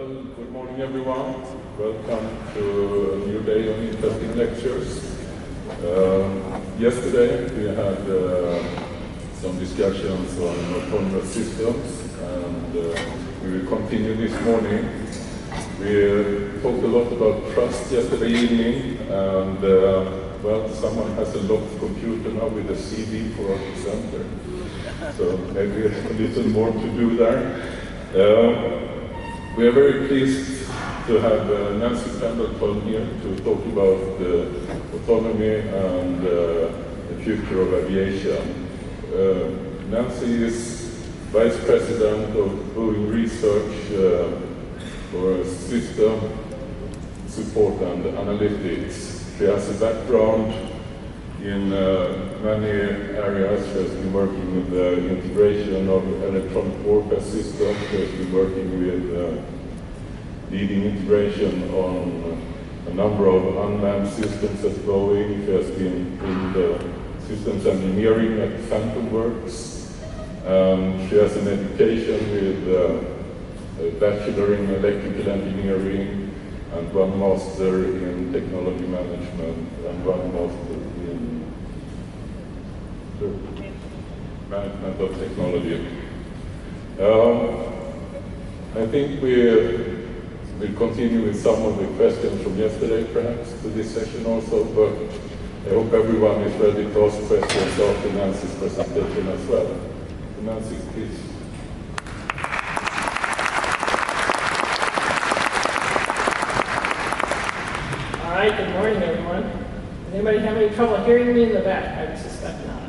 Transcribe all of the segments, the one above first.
Well, good morning everyone. Welcome to a new day of interesting lectures. Yesterday we had some discussions on autonomous systems, and we will continue this morning. We talked a lot about trust yesterday evening, and well, someone has a locked computer now with a CD for our presenter. So maybe a little more to do there. We are very pleased to have Nancy Pendleton here to talk about autonomy and the future of aviation. Nancy is Vice President of Boeing Research for System Support and Analytics. She has a background in many areas. She has been working with the integration of electronic warfare systems. She has been working with leading integration on a number of unmanned systems at Boeing. She has been in the systems engineering at Phantom Works. She has an education with a bachelor in electrical engineering and one master in technology management and one master in management of technology. I think we'll continue with some of the questions from yesterday, perhaps, to this session also, but I hope everyone is ready to ask questions after Nancy's presentation as well. So Nancy, please. All right, good morning, everyone. Does anybody have any trouble hearing me in the back? I suspect not.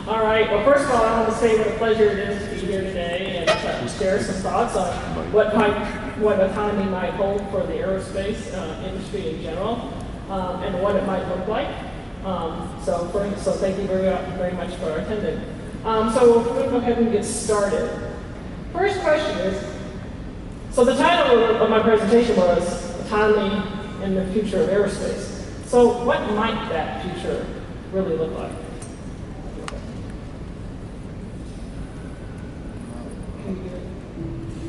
All right, well, first of all, I want to say what a pleasure it is to be here today and share some thoughts on what autonomy might hold for the aerospace industry in general, and what it might look like. So thank you very much for attending. So we're going to go ahead and get started. First question is, so the title of my presentation was Autonomy and the Future of Aerospace. So what might that future really look like?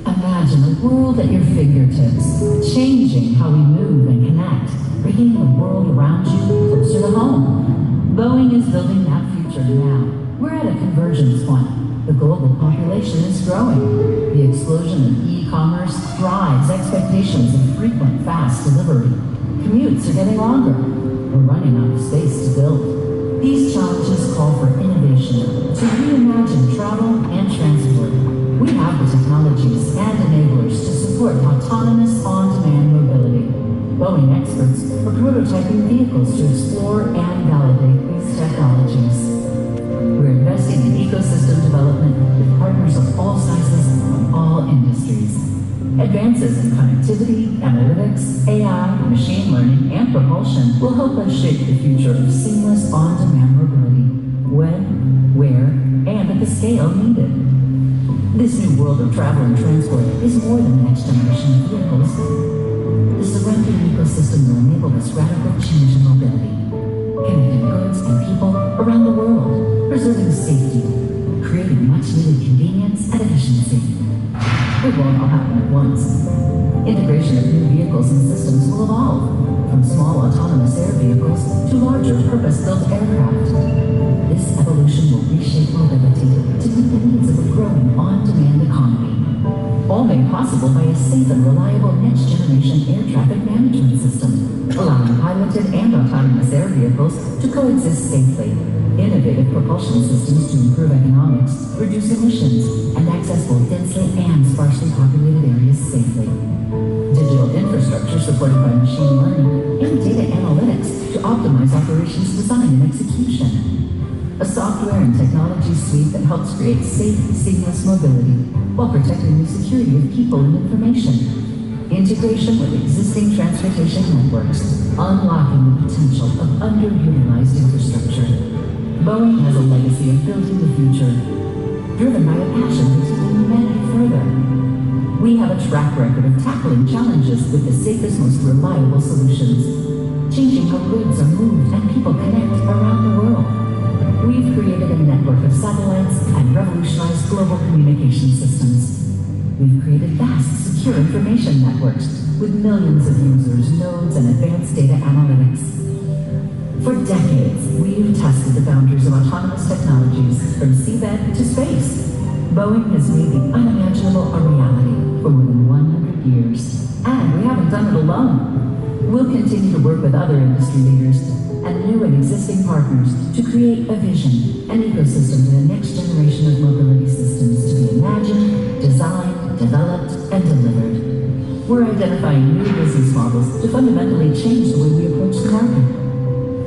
Imagine a world at your fingertips, changing how we move and connect, bringing the world around you closer to home. Boeing is building that future now. We're at a convergence point. The global population is growing. The explosion of e-commerce drives expectations of frequent, fast delivery. Commutes are getting longer. We're running out of space to build. These challenges call for innovation to reimagine travel and transport. We have the technologies and enablers to support autonomous on-demand mobility. Boeing experts are prototyping vehicles to explore and validate these technologies. We're investing in ecosystem development with partners of all sizes from all industries. Advances in connectivity, analytics, AI, machine learning, and propulsion will help us shape the future of seamless on-demand mobility, when, where, and at the scale needed. This new world of travel and transport is more than the next generation of vehicles. The surrounding ecosystem will enable this radical change in mobility, connecting goods and people around the world, preserving safety, creating much-needed convenience and efficiency. It won't all happen at once. Integration of new vehicles and systems will evolve, from small autonomous air vehicles to larger purpose-built aircraft. This evolution will reshape mobility to meet the needs of a growing on-demand economy. All made possible by a safe and reliable next-generation air traffic management system, allowing piloted and autonomous air vehicles to coexist safely. Innovative propulsion systems to improve economics, reduce emissions, and access both densely and sparsely populated areas safely. Digital infrastructure supported by machine learning and data analytics to optimize operations design and execution. A software and technology suite that helps create safe, seamless mobility while protecting the security of people and information. Integration with existing transportation networks, unlocking the potential of underutilized infrastructure. Boeing has a legacy of building the future, driven by a passion to take humanity further. We have a track record of tackling challenges with the safest, most reliable solutions, changing how goods are moved and people connect around the world. We've created a network of satellites and revolutionized global communication systems. We've created vast, secure information networks with millions of users, nodes, and advanced data analytics. For decades, we've tested the boundaries of autonomous technologies from seabed to space. Boeing has made the unimaginable a reality for more than 100 years. And we haven't done it alone. We'll continue to work with other industry leaders and new and existing partners to create a vision, an ecosystem for the next generation of mobility systems to be imagined, designed, developed, and delivered. We're identifying new business models to fundamentally change the way we approach the market.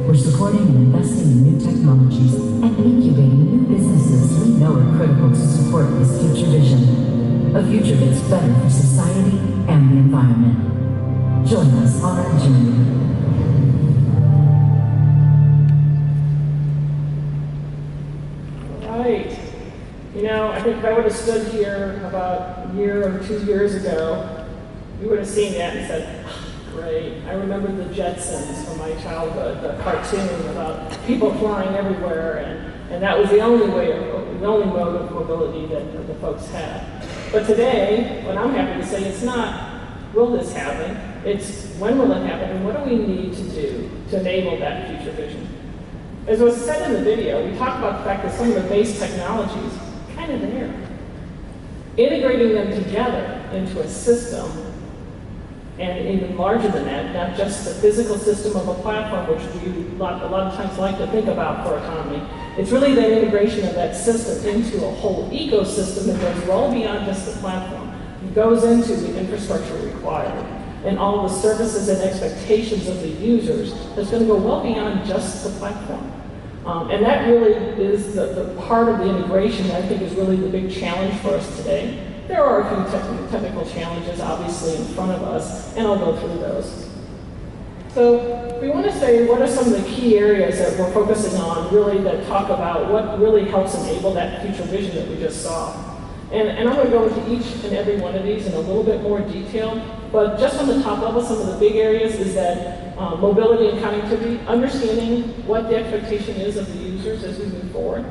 We're supporting and investing in new technologies and incubating new businesses we know are critical to support this future vision. A future that's better for society and the environment. Join us on our journey. Right. You know, I think if I would have stood here about a year or 2 years ago, you would have seen that and said, great. I remember the Jetsons from my childhood, the cartoon about people flying everywhere, and that was the only mode of mobility that the folks had. But today, what I'm happy to say, it's not, will this happen? It's when will it happen, and what do we need to do to enable that future vision? As was said in the video, we talked about the fact that some of the base technologies are kind of there. Integrating them together into a system, and even larger than that, not just the physical system of a platform, which we a lot of times like to think about for autonomy. It's really the integration of that system into a whole ecosystem that goes well beyond just the platform. It goes into the infrastructure required and all the services and expectations of the users that's going to go well beyond just the platform. And that really is the part of the integration that I think is really the big challenge for us today. There are a few technical challenges obviously in front of us, and I'll go through those. So we want to say what are some of the key areas that we're focusing on really that talk about what really helps enable that future vision that we just saw. And I'm going to go into each and every one of these in a little bit more detail, but just on the top level, some of the big areas is that mobility and connectivity, understanding what the expectation is of the users as we move forward.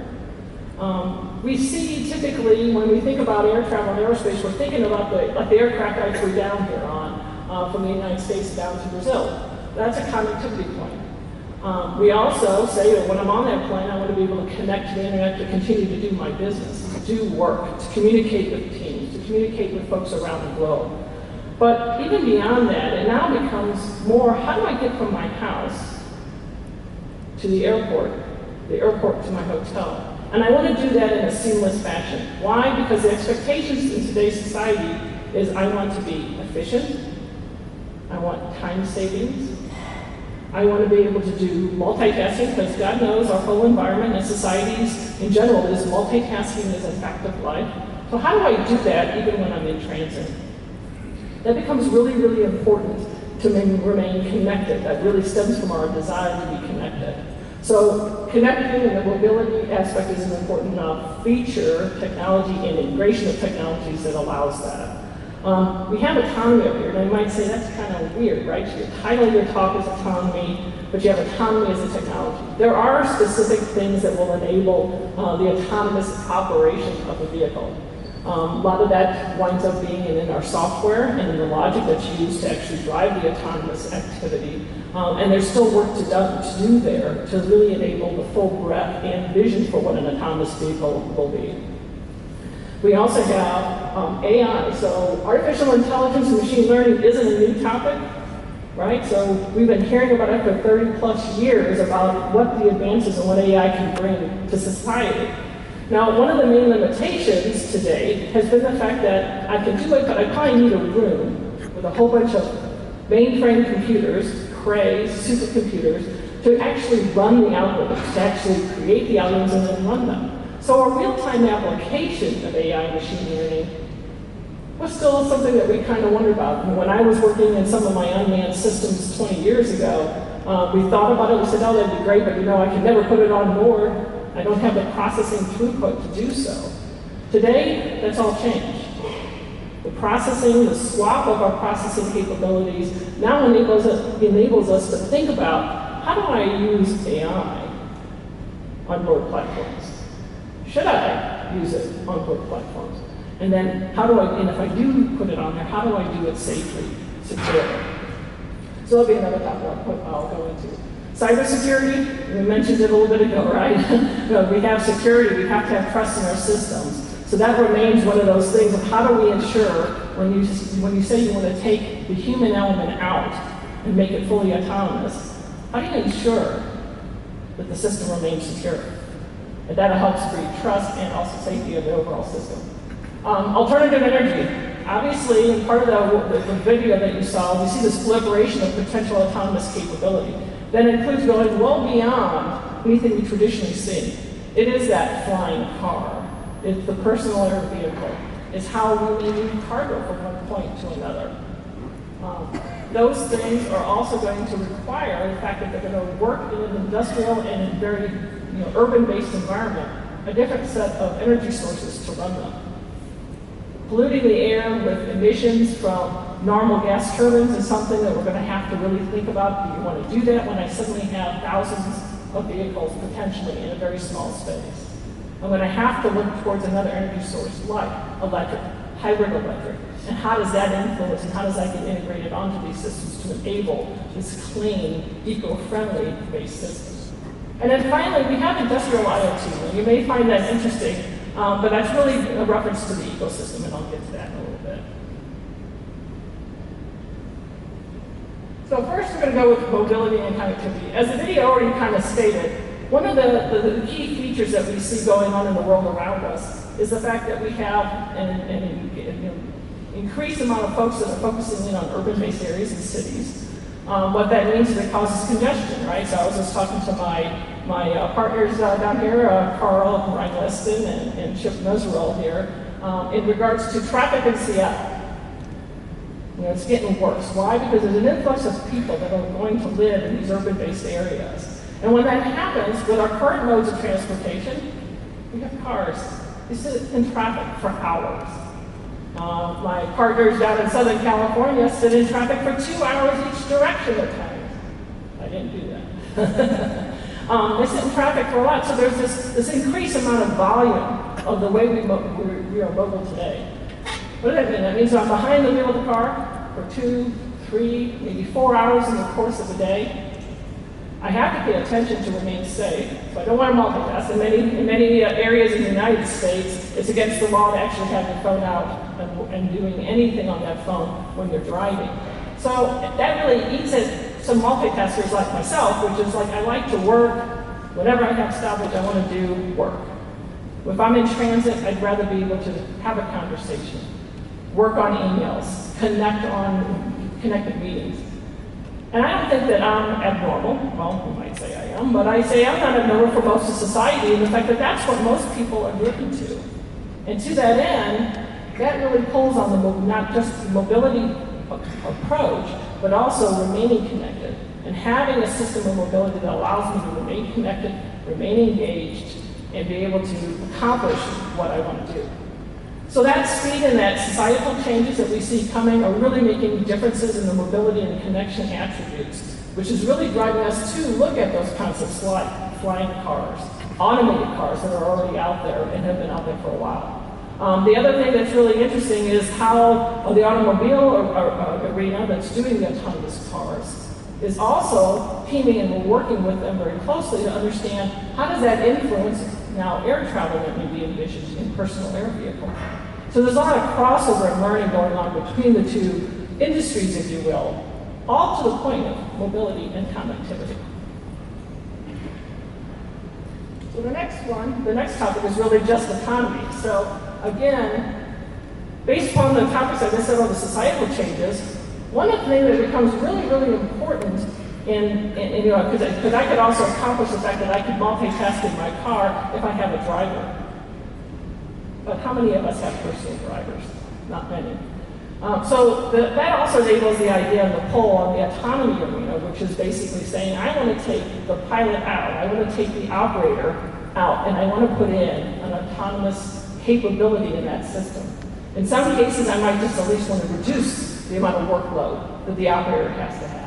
We see typically when we think about air travel and aerospace, we're thinking about the aircraft I flew down here on from the United States down to Brazil. That's a connectivity point. We also say that when I'm on that plane, I want to be able to connect to the internet to continue to do my business, to do work, to communicate with teams, to communicate with folks around the globe. But even beyond that, it now becomes more, how do I get from my house to the airport to my hotel? And I want to do that in a seamless fashion. Why? Because the expectations in today's society is I want to be efficient, I want time savings, I want to be able to do multitasking, because God knows our whole environment and societies in general is multitasking is a fact of life. So how do I do that even when I'm in transit? That becomes really, really important to remain connected. That really stems from our desire to be connected. So connecting and the mobility aspect is an important feature, technology, and integration of technologies that allows that. We have autonomy up here, and you might say that's kind of weird, right? Your title of your talk is autonomy, but you have autonomy as a technology. There are specific things that will enable the autonomous operation of the vehicle. A lot of that winds up being in our software and in the logic that's used to actually drive the autonomous activity. And there's still work to do there to really enable the full breadth and vision for what an autonomous vehicle will be. We also have AI. So artificial intelligence and machine learning isn't a new topic, right? So we've been hearing about it for 30 plus years about what the advances and what AI can bring to society. Now, one of the main limitations today has been the fact that I can do it, but I probably need a room with a whole bunch of mainframe computers, Crays, supercomputers, to actually run the algorithms, to actually create the algorithms and then run them. So a real-time application of AI and machine learning was still something that we kind of wondered about. And when I was working in some of my unmanned systems 20 years ago, we thought about it, we said, oh, that'd be great, but you know, I can never put it on board. I don't have the processing throughput to do so. Today, that's all changed. The processing, the swap of our processing capabilities now enables us to think about, how do I use AI on board platforms? Should I use it on board platforms? And then and if I do put it on there, how do I do it safely, securely? So that'll be another topic I'll go into. Cybersecurity, we mentioned it a little bit ago, right? We have security, we have to have trust in our systems. So that remains one of those things of how do we ensure, when you say you want to take the human element out and make it fully autonomous, how do you ensure that the system remains secure? And that helps breed trust and also safety of the overall system. Alternative energy. Obviously, in part of the video that you saw, we see this proliferation of potential autonomous capability. That includes going well beyond anything we traditionally see. It is that flying car. It's the personal air vehicle. It's how we move cargo from one point to another. Those things are also going to require the fact that they're going to work in an industrial and very urban-based environment, a different set of energy sources to run them. Polluting the air with emissions from normal gas turbines is something that we're going to have to really think about. Do you want to do that when I suddenly have thousands of vehicles potentially in a very small space? I'm going to have to look towards another energy source like electric, hybrid electric, and how does that influence and how does that get integrated onto these systems to enable this clean, eco-friendly based system. And then finally, we have industrial IoT. And you may find that interesting, but that's really a reference to the ecosystem, and I'll get to that in a little bit. So first, we're going to go with mobility and connectivity. As the video already kind of stated, one of the key features that we see going on in the world around us is the fact that we have an increased amount of folks that are focusing in on urban-based areas and cities. What that means is it causes congestion, right? So I was just talking to my partners down here, Carl, Ryan Weston, and Chip Meserole here, in regards to traffic in Seattle. It's getting worse. Why? Because there's an influx of people that are going to live in these urban-based areas. And when that happens, with our current modes of transportation, we have cars. They sit in traffic for hours. My partners down in Southern California sit in traffic for 2 hours each direction at times. I didn't do that. They sit in traffic for a lot. So there's this increased amount of volume of the way we are mobile today. What does that mean? That means I'm behind the wheel of the car for 2, 3, maybe 4 hours in the course of a day. I have to pay attention to remain safe, so I don't want to multitask. In many areas in the United States, it's against the law to actually have your phone out and doing anything on that phone when you're driving. So that really eats at some multitaskers like myself, which is like I like to work. Whenever I have stoppage, I want to do work. If I'm in transit, I'd rather be able to have a conversation, work on emails, connect on connected meetings. And I don't think that I'm abnormal. Well, you might say I am, but I say I'm not abnormal for most of society, and the fact that that's what most people are looking to. And to that end, that really pulls on not just the mobility approach, but also remaining connected and having a system of mobility that allows me to remain connected, remain engaged, and be able to accomplish what I want to do. So that speed and that societal changes that we see coming are really making differences in the mobility and connection attributes, which is really driving us to look at those concepts like flying cars, automated cars that are already out there and have been out there for a while. The other thing that's really interesting is how the automobile arena that's doing the autonomous cars is also teaming and we're working with them very closely to understand how does that influence now air travel that may be envisioned in personal air vehicles. So there's a lot of crossover and learning going on between the two industries, if you will, all to the point of mobility and connectivity. So the next topic is really just autonomy. So again, based upon the topics I just said on the societal changes, one of the things that becomes really, really important because I could also accomplish the fact that I could multitask in my car if I have a driver. But how many of us have personal drivers? Not many. So that also enables the idea of the pull on the autonomy arena, which is basically saying, I want to take the pilot out, I want to take the operator out, and I want to put in an autonomous capability in that system. In some cases, I might just at least want to reduce the amount of workload that the operator has to have.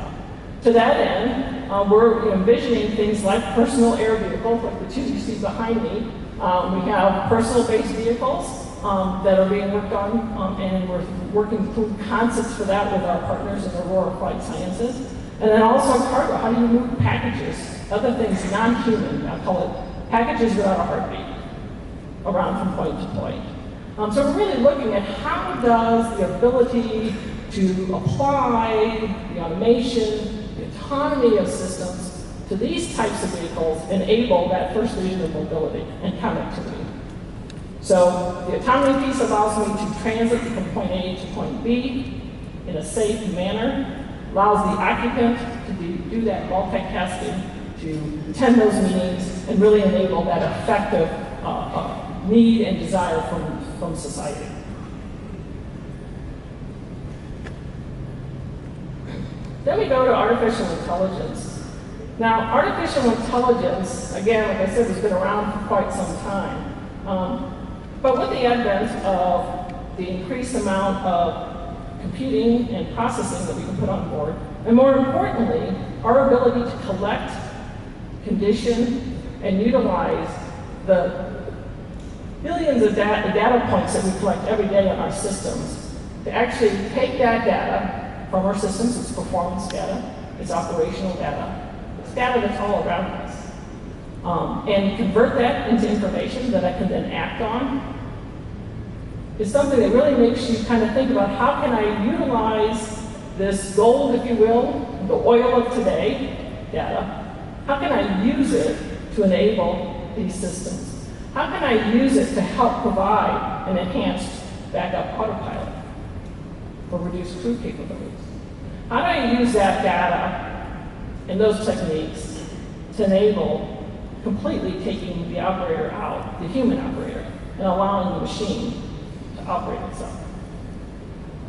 To that end, we're envisioning things like personal air vehicles, like the two you see behind me. We have personal-based vehicles, that are being worked on, and we're working through concepts for that with our partners in Aurora Flight Sciences. And then also cargo, how do you move packages, other things non-human, I call it packages without a heartbeat, around from point to point. So we're really looking at how does the ability to apply the automation, the autonomy of systems to these types of vehicles enable that first vision of mobility and connectivity. So the autonomy piece allows me to transit from point A to point B in a safe manner, allows the occupant to do that multitasking, to attend those meetings, and really enable that effective need and desire from society. Then we go to artificial intelligence. Now, artificial intelligence, again, like I said, has been around for quite some time. But with the advent of the increased amount of computing and processing that we can put on board, and more importantly, our ability to collect, condition, and utilize the billions of data points that we collect every day on our systems, to actually take that data from our systems, it's performance data, it's operational data, it's data that's all around us, and convert that into information that I can then act on, is something that really makes you kind of think about how can I utilize this gold, if you will, the oil of today, data, how can I use it to enable these systems? How can I use it to help provide an enhanced backup autopilot for reduced crew capabilities? How do I use that data and those techniques to enable completely taking the operator out, the human operator, and allowing the machine to operate itself?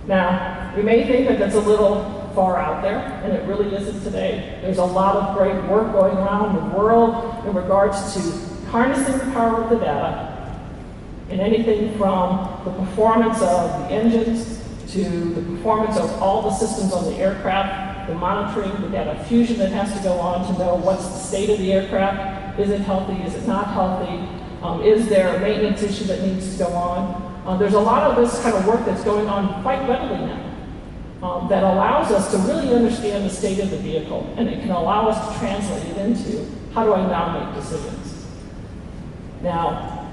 Now, we may think that that's a little far out there, and it really isn't today. There's a lot of great work going around the world in regards to harnessing the power of the data in anything from the performance of the engines to the performance of all the systems on the aircraft, the monitoring, the data fusion that has to go on to know what's the state of the aircraft. Is it healthy? Is it not healthy? Is there a maintenance issue that needs to go on? There's a lot of this kind of work that's going on quite readily now that allows us to really understand the state of the vehicle, and it can allow us to translate it into how do I now make decisions. Now,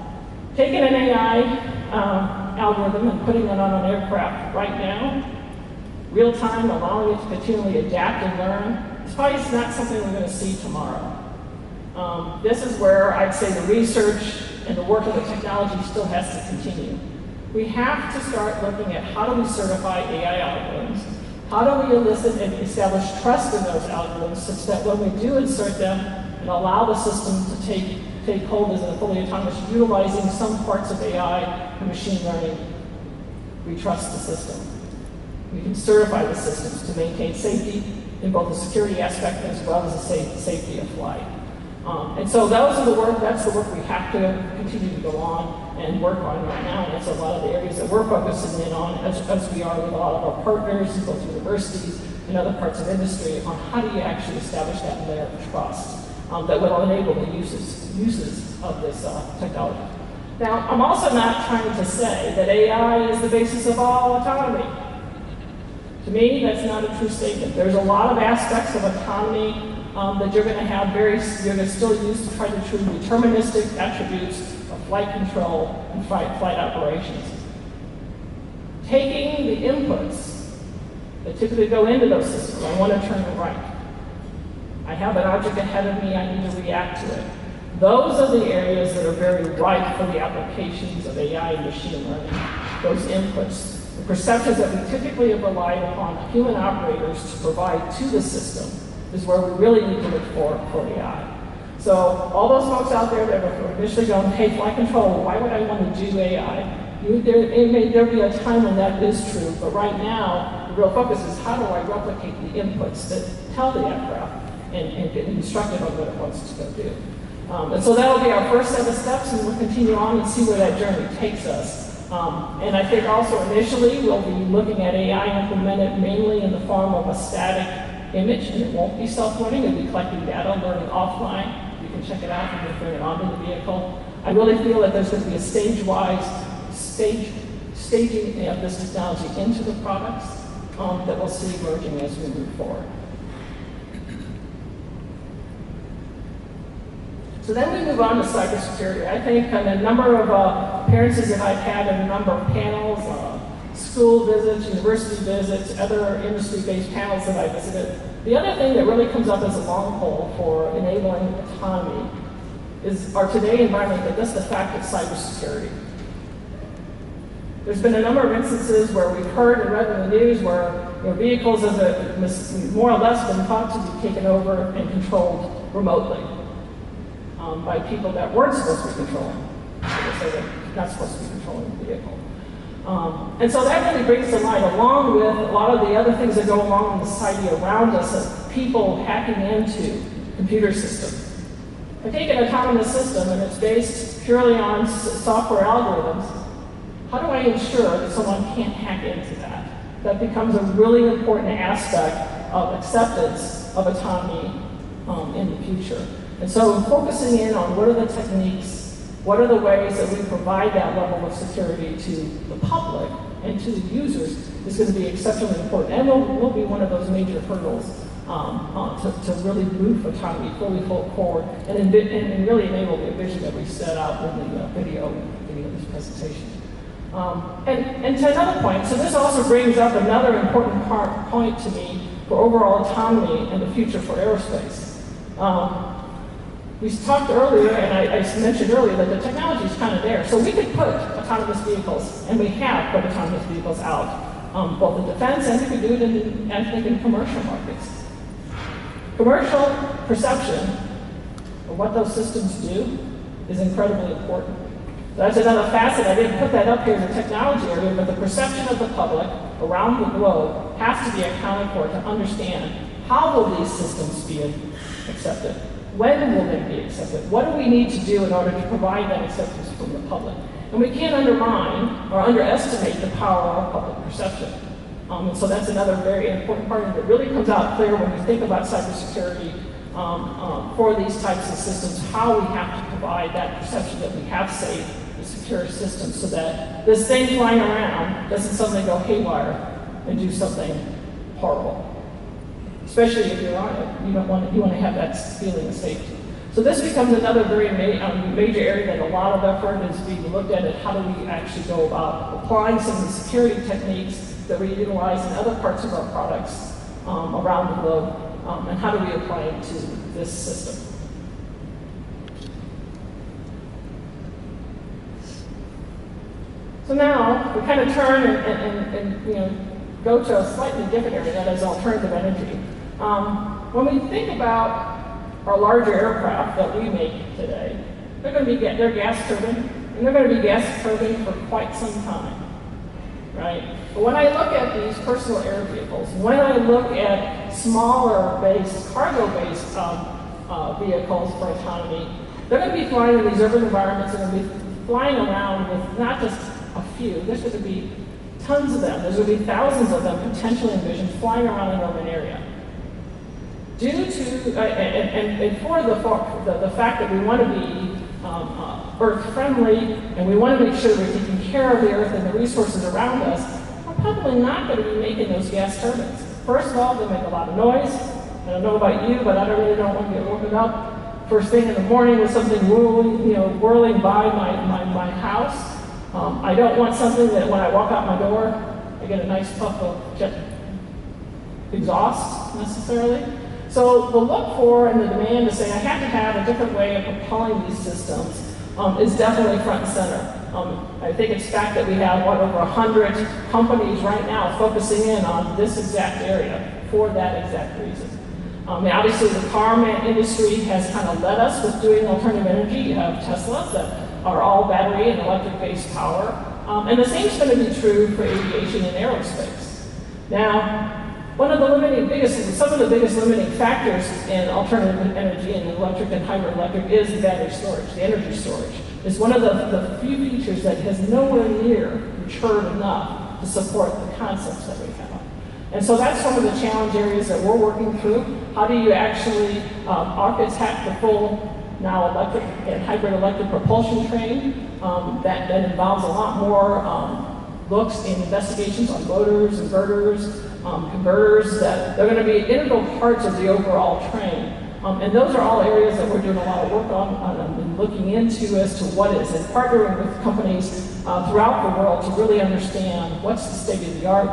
taking an AI algorithm and putting it on an aircraft right now, real time, allowing it to continually adapt and learn, it's probably not something we're going to see tomorrow. This is where I'd say the research and the work of the technology still has to continue. We have to start looking at how do we certify AI algorithms, how do we elicit and establish trust in those algorithms such that when we do insert them and allow the system to take hold as a fully autonomous, utilizing some parts of AI and machine learning, we trust the system. We can certify the systems to maintain safety in both the security aspect as well as the safety of flight. And so that's the work we have to continue to go on and work on right now, and that's a lot of the areas that we're focusing in on as we are with a lot of our partners, both universities and other parts of industry, on how do you actually establish that layer of trust that will enable the uses of this technology. Now, I'm also not trying to say that AI is the basis of all autonomy. To me, that's not a true statement. There's a lot of aspects of autonomy that you're going to have you're going to still use to try to achieve deterministic attributes of flight control and flight operations. Taking the inputs that typically go into those systems, I want to turn right. I have an object ahead of me, I need to react to it. Those are the areas that are very ripe for the applications of AI and machine learning. Those inputs, the perceptions that we typically have relied upon human operators to provide to the system is where we really need to look for AI. So all those folks out there that were initially going, hey, flight control, why would I want to do AI? There'll be a time when that is true, but right now, the real focus is how do I replicate the inputs that tell the aircraft and get instructed on what it wants to go do. And so that'll be our first set of steps, and we'll continue on and see where that journey takes us. And I think also initially we'll be looking at AI implemented mainly in the form of a static image, and it won't be self-learning. It'll be collecting data, learning offline. You can check it out and then bring it onto the vehicle. I really feel that there's going to be a stage-wise staging of this technology into the products that we'll see emerging as we move forward. So then we move on to cybersecurity. I think a number of appearances that I've had in a number of panels, school visits, university visits, other industry-based panels that I visited. The other thing that really comes up as a long pole for enabling autonomy is our today environment, but just the fact of cybersecurity. There's been a number of instances where we've heard and read in the news where vehicles have more or less been thought to be taken over and controlled remotely by people that weren't supposed to be controlling. So they're not supposed to be controlling the vehicle. And so that really brings to light, along with a lot of the other things that go along in the society around us, of people hacking into computer systems. If I take an autonomous system and it's based purely on software algorithms, how do I ensure that someone can't hack into that? That becomes a really important aspect of acceptance of autonomy in the future. And so focusing in on what are the techniques, what are the ways that we provide that level of security to the public and to the users is going to be exceptionally important. And will be one of those major hurdles to really move autonomy fully forward and really enable the vision that we set out in the video of this presentation. And to another point, so this also brings up another important point to me for overall autonomy and the future for aerospace. We talked earlier, and I mentioned earlier, that the technology is kind of there. So we could put autonomous vehicles, and we have put autonomous vehicles out, both in defense and we could do it in commercial markets. Commercial perception of what those systems do is incredibly important. That's another facet. I didn't put that up here in the technology area, but the perception of the public around the globe has to be accounted for to understand how will these systems be accepted? When will they be accepted? What do we need to do in order to provide that acceptance from the public? And we can't undermine or underestimate the power of public perception. And so that's another very important part of it. It really comes out clear when we think about cybersecurity for these types of systems, how we have to provide that perception that we have safe and secure systems so that this thing flying around doesn't suddenly go haywire and do something horrible. Especially if you're on it, you want to have that feeling of safety. So this becomes another very major area that a lot of effort is being looked at how do we actually go about applying some of the security techniques that we utilize in other parts of our products around the globe, and how do we apply it to this system. So now we kind of turn and go to a slightly different area, that is alternative energy. When we think about our larger aircraft that we make today, they're gas turbine, and they're going to be gas turbine for quite some time, right? But when I look at these personal air vehicles, when I look at smaller-based, cargo-based vehicles for autonomy, they're going to be flying in these urban environments. They're going to be flying around with not just a few. There's going to be tons of them. There's going to be thousands of them potentially envisioned flying around an urban area. Due to, and for the fact that we want to be Earth-friendly, and we want to make sure we're taking care of the Earth and the resources around us, we're probably not going to be making those gas turbines. First of all, they make a lot of noise. I don't know about you, but I really don't want to get woken up first thing in the morning with something whirling by my house. I don't want something that when I walk out my door, I get a nice puff of jet exhaust necessarily. So the look for and the demand to say I have to have a different way of propelling these systems is definitely front and center. I think it's fact that we have over 100 companies right now focusing in on this exact area for that exact reason. Obviously the car industry has kind of led us with doing alternative energy. You have Teslas that are all battery and electric-based power. And the same is going to be true for aviation and aerospace. Now, some of the biggest limiting factors in alternative energy and electric and hybrid electric is the battery storage, the energy storage. It's one of the few features that has nowhere near matured enough to support the concepts that we have. And so that's some of the challenge areas that we're working through. How do you actually architect the full now electric and hybrid electric propulsion training that involves a lot more looks in investigations on motors, inverters, converters, that they're going to be integral parts of the overall train. And those are all areas that we're doing a lot of work on and looking into as to what is, and partnering with companies throughout the world to really understand what's the state of the art,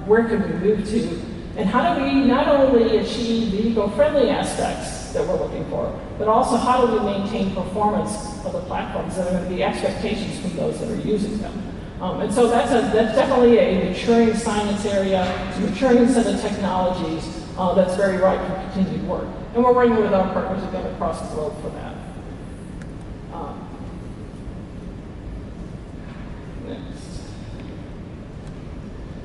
where can we move to, and how do we not only achieve the eco-friendly aspects that we're looking for, but also how do we maintain performance of the platforms that are going to be expectations from those that are using them. And so that's definitely a maturing science area, it's a maturing set of technologies that's very ripe for continued work. And we're working with our partners again across the globe for that. Next.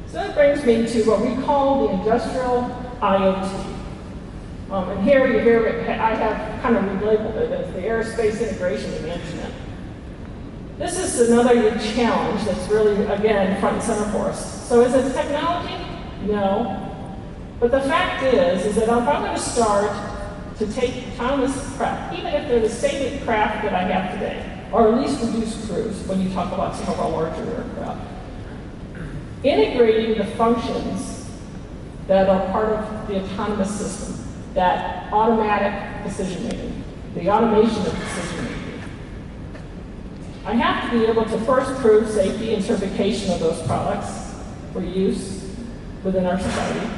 So that brings me to what we call the industrial IoT. And here you hear it, I have kind of relabeled it as the Aerospace Integration and Management. This is another challenge that's really, again, front and center for us. So is it technology? No. But the fact is that if I'm going to start to take autonomous craft, even if they're the same craft that I have today, or at least reduce crews when you talk about some of our larger aircraft, integrating the functions that are part of the autonomous system, that automatic decision making, the automation of decision making, I have to be able to first prove safety and certification of those products for use within our society.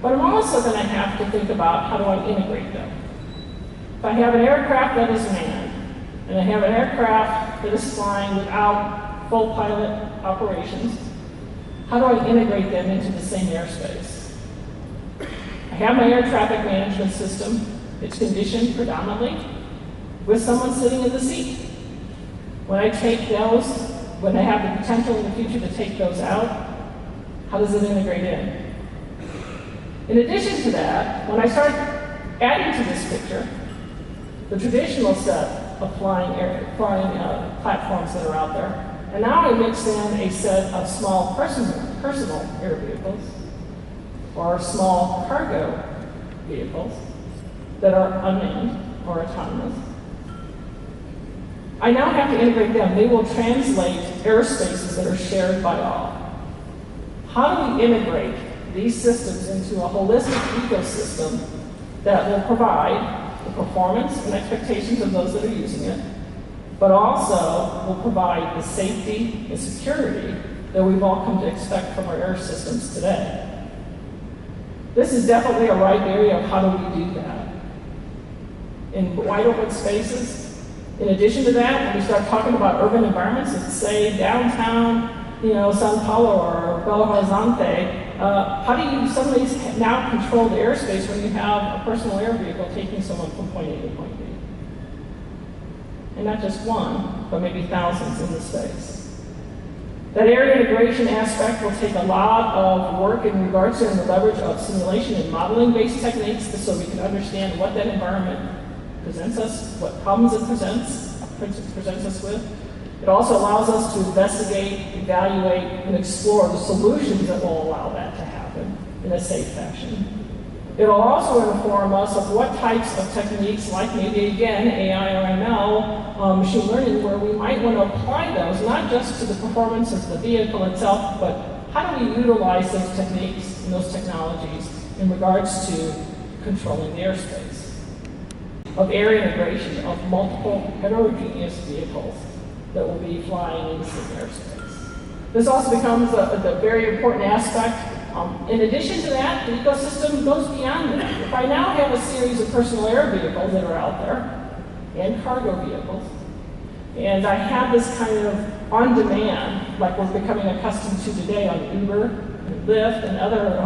But I'm also going to have to think about how do I integrate them. If I have an aircraft that is manned, and I have an aircraft that is flying without full pilot operations, how do I integrate them into the same airspace? I have my air traffic management system. It's conditioned predominantly with someone sitting in the seat. When I take those, when I have the potential in the future to take those out, how does it integrate in? In addition to that, when I start adding to this picture, the traditional set of flying platforms that are out there, and now I mix in a set of small personal air vehicles, or small cargo vehicles that are unmanned or autonomous. I now have to integrate them. They will translate airspaces that are shared by all. How do we integrate these systems into a holistic ecosystem that will provide the performance and expectations of those that are using it, but also will provide the safety and security that we've all come to expect from our air systems today? This is definitely a ripe area of how do we do that. In wide open spaces, in addition to that, when we start talking about urban environments, let's say downtown, Sao Paulo or Belo Horizonte, how do you suddenly now control the airspace when you have a personal air vehicle taking someone from point A to point B? And not just one, but maybe thousands in the space. That area integration aspect will take a lot of work in regards to the leverage of simulation and modeling-based techniques so we can understand what that environment presents us, what problems it presents us with. It also allows us to investigate, evaluate, and explore the solutions that will allow that to happen in a safe fashion. It will also inform us of what types of techniques, like maybe again AI or ML, machine learning, where we might want to apply those, not just to the performance of the vehicle itself, but how do we utilize those techniques and those technologies in regards to controlling the airspace, of air integration of multiple heterogeneous vehicles that will be flying in the same airspace. This also becomes a very important aspect. In addition to that, the ecosystem goes beyond that. If I now have a series of personal air vehicles that are out there, and cargo vehicles, and I have this kind of on-demand, like we're becoming accustomed to today on Uber, and Lyft, and other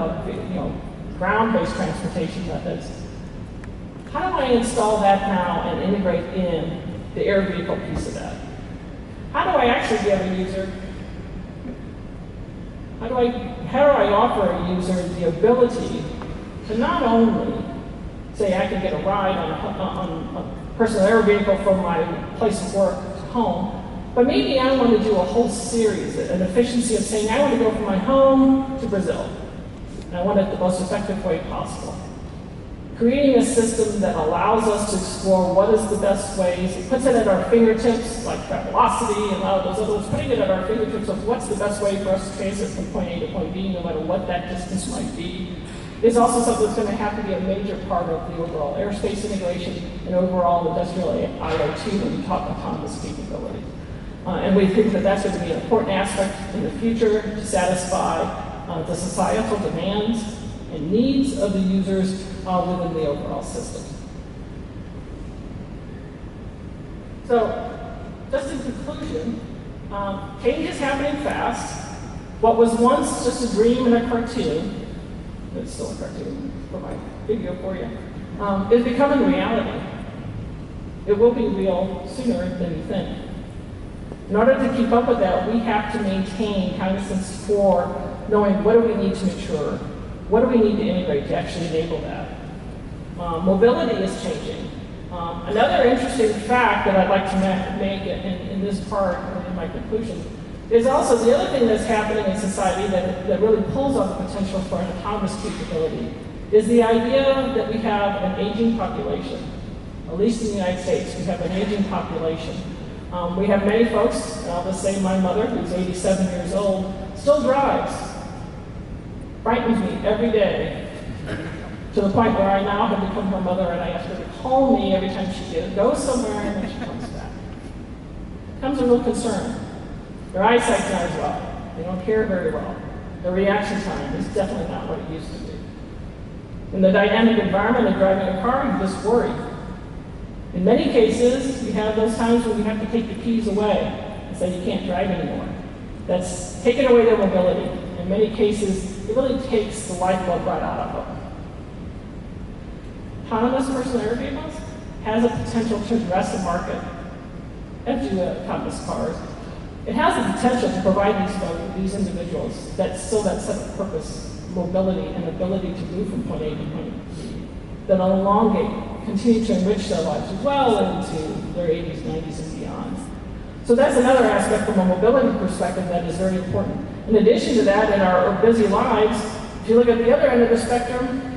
ground-based transportation methods, how do I install that now and integrate in the air vehicle piece of that? How do I actually give a user, how do I offer a user the ability to not only say I can get a ride on a personal air vehicle from my place of work to home, but maybe I want to do a whole series, an efficiency of saying I want to go from my home to Brazil, and I want it the most effective way possible. creating a system that allows us to explore what is the best ways. It puts it at our fingertips, like velocity and a lot of those others, putting it at our fingertips of what's the best way for us to transit from point A to point B, no matter what that distance might be, is also something that's going to have to be a major part of the overall aerospace integration and overall industrial IoT when we talk autonomous capability. And we think that that's going to be an important aspect in the future to satisfy the societal demands and needs of the users within the overall system. So, just in conclusion, change is happening fast. What was once just a dream and a cartoon, it's still a cartoon for my video for you, is becoming reality. It will be real sooner than you think. In order to keep up with that, we have to maintain cognizance for knowing what do we need to mature, what do we need to integrate to actually enable that. Mobility is changing. Another interesting fact that I'd like to make in this part, in my conclusion, is also the other thing that's happening in society that really pulls on the potential for an autonomous capability is the idea that we have an aging population. At least in the United States, we have an aging population. We have many folks, and I'll just say my mother, who's 87 years old, still drives. Frightens me every day, to the point where I now have become her mother and I ask her to call me every time she goes somewhere and then she comes back. It becomes a real concern. Their eyesight's not as well. They don't hear very well. Their reaction time is definitely not what it used to be. In the dynamic environment of driving a car, you just worry. In many cases, we have those times when we have to take the keys away and say you can't drive anymore. That's taking away their mobility. In many cases, it really takes the lifeblood right out of them. Autonomous personal air vehicles has a potential to address the market, as do autonomous cars. It has the potential to provide these individuals that still that set of purpose, mobility, and ability to move from point A to point B, that elongate, continue to enrich their lives as well into their 80s, 90s, and beyond. So that's another aspect from a mobility perspective that is very important. In addition to that, in our busy lives, if you look at the other end of the spectrum,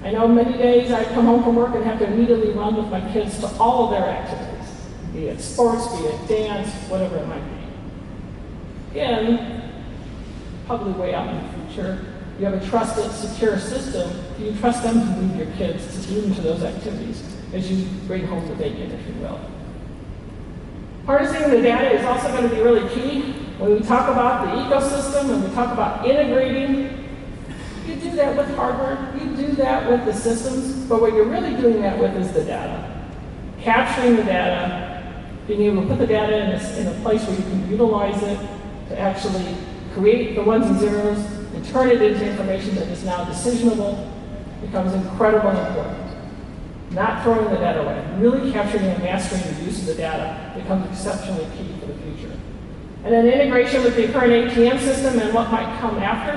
I know many days I come home from work and have to immediately run with my kids to all of their activities, be it sports, be it dance, whatever it might be. Again, probably way out in the future, you have a trusted, secure system. Do you trust them to move your kids to move into those activities as you bring home the bacon, if you will? Harnessing the data is also going to be really key. When we talk about the ecosystem, when we talk about integrating, you do that with hardware, you do that with the systems, but what you're really doing that with is the data. Capturing the data, being able to put the data in a place where you can utilize it to actually create the ones and zeros and turn it into information that is now decisionable becomes incredibly important. Not throwing the data away, really capturing and mastering the use of the data becomes exceptionally key for the future. And then integration with the current ATM system and what might come after,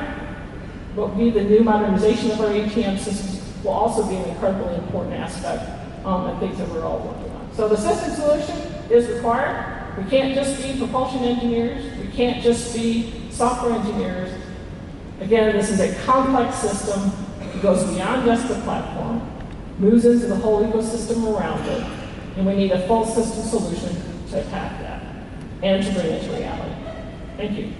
what will be the new modernization of our ATM systems, will also be an incredibly important aspect and things that we're all working on. So the system solution is required. We can't just be propulsion engineers. We can't just be software engineers. Again, this is a complex system. It goes beyond just the platform, moves into the whole ecosystem around it, and we need a full system solution to attack that and to bring it to reality. Thank you.